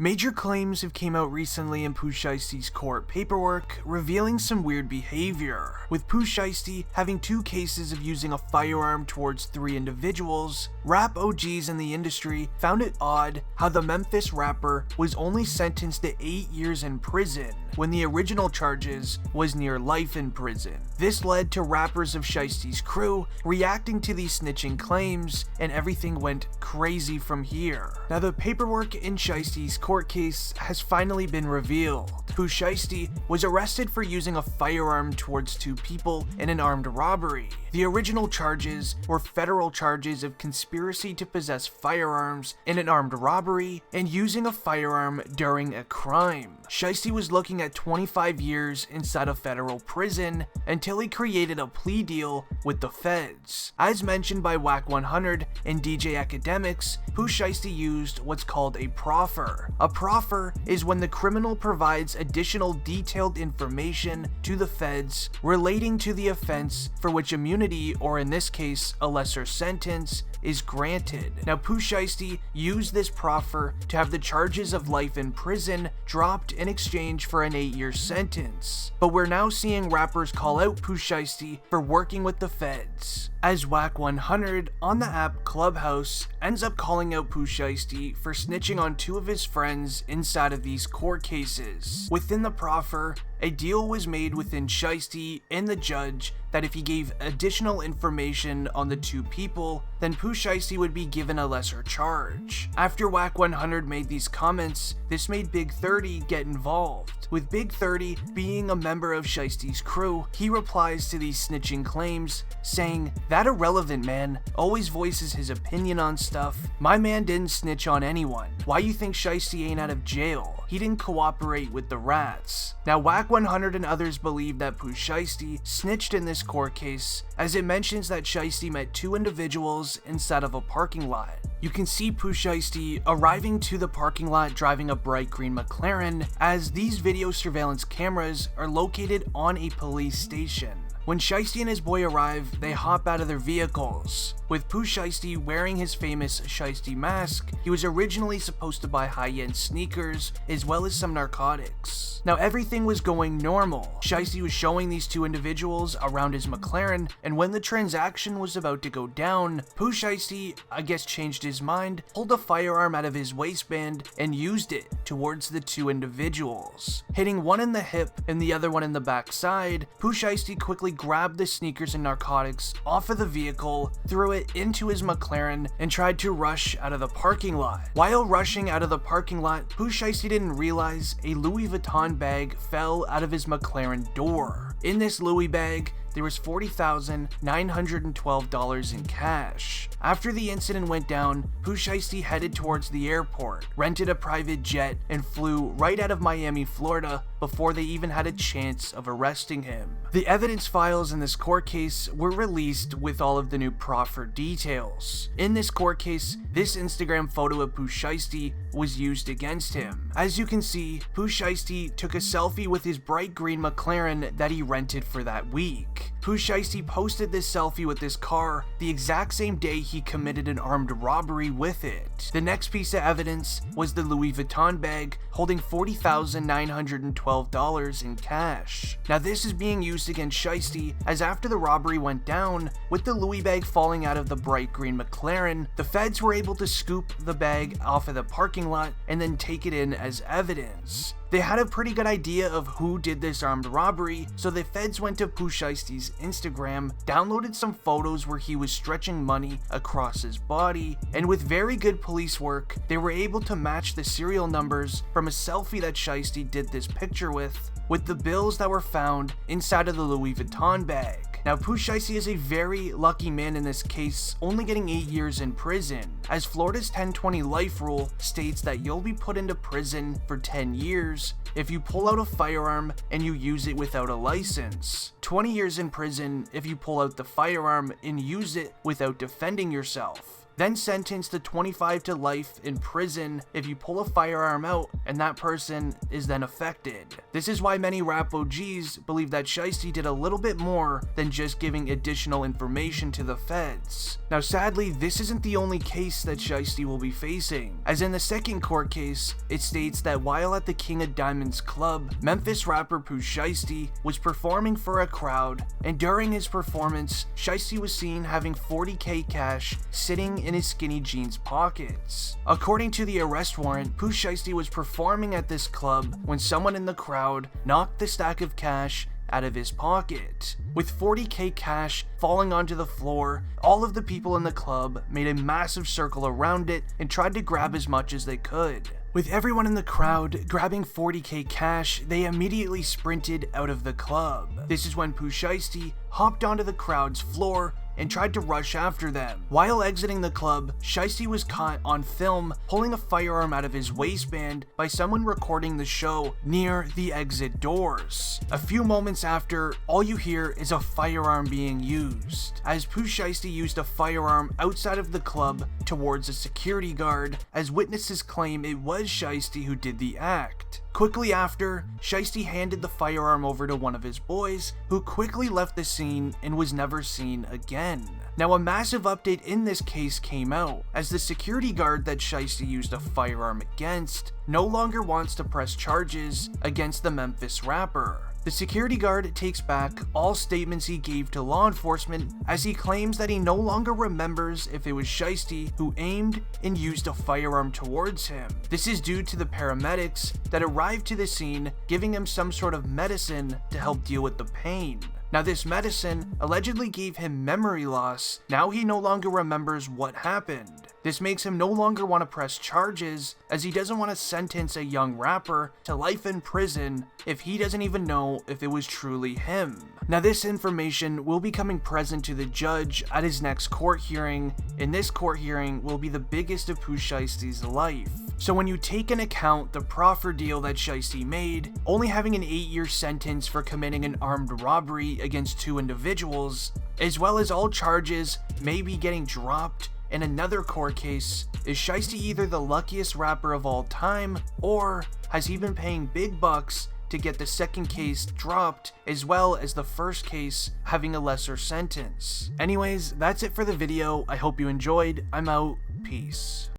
Major claims have came out recently in Pooh Shiesty's court paperwork, revealing some weird behavior, with Pooh Shiesty having 2 cases of using a firearm towards 3 individuals. Rap OGs in the industry found it odd how the Memphis rapper was only sentenced to 8 years in prison, when the original charges was near life in prison. This led to rappers of Shiesty's crew reacting to these snitching claims, and everything went crazy from here. Now, the paperwork in Shiesty's court case has finally been revealed. Pooh Shiesty was arrested for using a firearm towards 2 people in an armed robbery. The original charges were federal charges of conspiracy to possess firearms in an armed robbery and using a firearm during a crime. Shiesty was looking at 25 years inside a federal prison until he created a plea deal with the feds. As mentioned by Wack100 and DJ Academics, Pooh Shiesty used what's called a proffer. A proffer is when the criminal provides additional detailed information to the feds relating to the offense for which immunity, or in this case, a lesser sentence, is granted. Now, Pooh Shiesty used this proffer to have the charges of life in prison dropped in exchange for an 8-year sentence. But we're now seeing rappers call out Pooh Shiesty for working with the feds, as Wack100 on the app Clubhouse ends up calling out Pooh Shiesty for snitching on 2 of his friends inside of these court cases. Within the proffer, a deal was made within Shiesty and the judge that if he gave additional information on the 2 people, then Pooh Shiesty would be given a lesser charge. After Wack100 made these comments, this made Big 30 get involved. With Big 30 being a member of Shiesty's crew, he replies to these snitching claims, saying, "That irrelevant man always voices his opinion on stuff. My man didn't snitch on anyone. Why you think Shiesty ain't out of jail? He didn't cooperate with the rats." Now, Wack100 and others believe that Pooh Shiesty snitched in this court case, as it mentions that Shiesty met 2 individuals inside of a parking lot. You can see Pooh Shiesty arriving to the parking lot driving a bright green McLaren, as these video surveillance cameras are located on a police station. When Shiesty and his boy arrive, they hop out of their vehicles. With Pooh Shiesty wearing his famous Shiesty mask, he was originally supposed to buy high-end sneakers as well as some narcotics. Now, everything was going normal. Shiesty was showing these 2 individuals around his McLaren, and when the transaction was about to go down, Pooh Shiesty, I guess, changed his mind, pulled a firearm out of his waistband, and used it towards the 2 individuals. Hitting one in the hip and the other one in the backside, Pooh Shiesty quickly grabbed the sneakers and narcotics off of the vehicle, threw it into his McLaren, and tried to rush out of the parking lot. While rushing out of the parking lot, Pooh Shiesty didn't realize a Louis Vuitton bag fell out of his McLaren door. In this Louis bag, there was $40,912 in cash. After the incident went down, Pooh Shiesty headed towards the airport, rented a private jet, and flew right out of Miami, Florida, before they even had a chance of arresting him. The evidence files in this court case were released with all of the new proffer details. In this court case, this Instagram photo of Pooh Shiesty was used against him. As you can see, Pooh Shiesty took a selfie with his bright green McLaren that he rented for that week. Pooh Shiesty posted this selfie with this car the exact same day he committed an armed robbery with it. The next piece of evidence was the Louis Vuitton bag holding $40,912 in cash. Now, this is being used against Shiesty, as after the robbery went down, with the Louis bag falling out of the bright green McLaren, the feds were able to scoop the bag off of the parking lot and then take it in as evidence. They had a pretty good idea of who did this armed robbery, so the feds went to Pooh Shiesty's Instagram, downloaded some photos where he was stretching money across his body, and with very good police work, they were able to match the serial numbers from a selfie that Shiesty did this picture with the bills that were found inside of the Louis Vuitton bag. Now, Pooh Shiesty is a very lucky man in this case, only getting 8 years in prison, as Florida's 10-20 life rule states that you'll be put into prison for 10 years if you pull out a firearm and you use it without a license. 20 years in prison if you pull out the firearm and use it without defending yourself. then sentenced to 25 to life in prison if you pull a firearm out and that person is then affected. This is why many rap OGs believe that Shiesty did a little bit more than just giving additional information to the feds. Now sadly, this isn't the only case that Shiesty will be facing, as in the second court case, it states that while at the King of Diamonds club, Memphis rapper Pooh Shiesty was performing for a crowd, and during his performance, Shiesty was seen having $40K cash sitting in his skinny jeans pockets. According to the arrest warrant, Pooh Shiesty was performing at this club when someone in the crowd knocked the stack of cash out of his pocket. With $40K cash falling onto the floor, all of the people in the club made a massive circle around it and tried to grab as much as they could. With everyone in the crowd grabbing $40K cash, they immediately sprinted out of the club. This is when Pooh Shiesty hopped onto the crowd's floor and tried to rush after them. While exiting the club, Shiesty was caught on film pulling a firearm out of his waistband by someone recording the show near the exit doors. A few moments after, all you hear is a firearm being used, as Pooh Shiesty used a firearm outside of the club towards a security guard, as witnesses claim it was Shiesty who did the act. Quickly after, Shiesty handed the firearm over to one of his boys, who quickly left the scene and was never seen again. Now, a massive update in this case came out, as the security guard that Shiesty used a firearm against no longer wants to press charges against the Memphis rapper. The security guard takes back all statements he gave to law enforcement, as he claims that he no longer remembers if it was Shiesty who aimed and used a firearm towards him. This is due to the paramedics that arrived to the scene giving him some sort of medicine to help deal with the pain. Now, this medicine allegedly gave him memory loss. Now he no longer remembers what happened. This makes him no longer want to press charges, as he doesn't want to sentence a young rapper to life in prison if he doesn't even know if it was truly him. Now, this information will be coming present to the judge at his next court hearing, and this court hearing will be the biggest of Pooh Shiesty's life. So when you take into account the proffer deal that Shiesty made, only having an 8-year sentence for committing an armed robbery against 2 individuals, as well as all charges maybe getting dropped in another court case, is Shiesty either the luckiest rapper of all time, or has he been paying big bucks to get the second case dropped, as well as the first case having a lesser sentence? Anyways, that's it for the video. I hope you enjoyed. I'm out. Peace.